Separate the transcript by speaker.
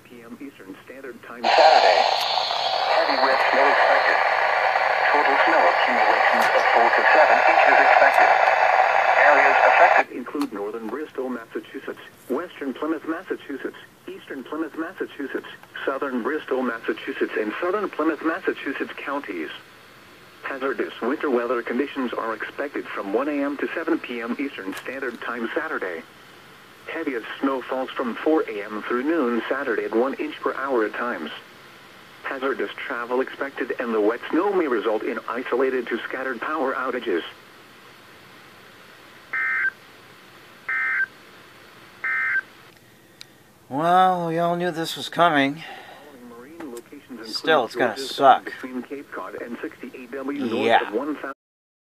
Speaker 1: p.m. Eastern Standard Time Saturday. Heavy wet snow expected. Total snow accumulations of 4 to 7 inches expected. Areas affected include northern Bristol, Massachusetts, western Plymouth, Massachusetts, eastern Plymouth, Massachusetts, southern Bristol, Massachusetts, and southern Plymouth, Massachusetts counties. Hazardous winter weather conditions are expected from 1 a.m. to 7 p.m. Eastern Standard Time Saturday. Heaviest snow falls from 4 a.m. through noon Saturday at 1 inch per hour at times. Hazardous travel expected, and the wet snow may result in isolated to scattered power outages.
Speaker 2: Well, we all knew this was coming. Still, it's gonna suck.
Speaker 1: Between Cape Cod and 60 AW
Speaker 2: Yeah.
Speaker 1: north of 1,000.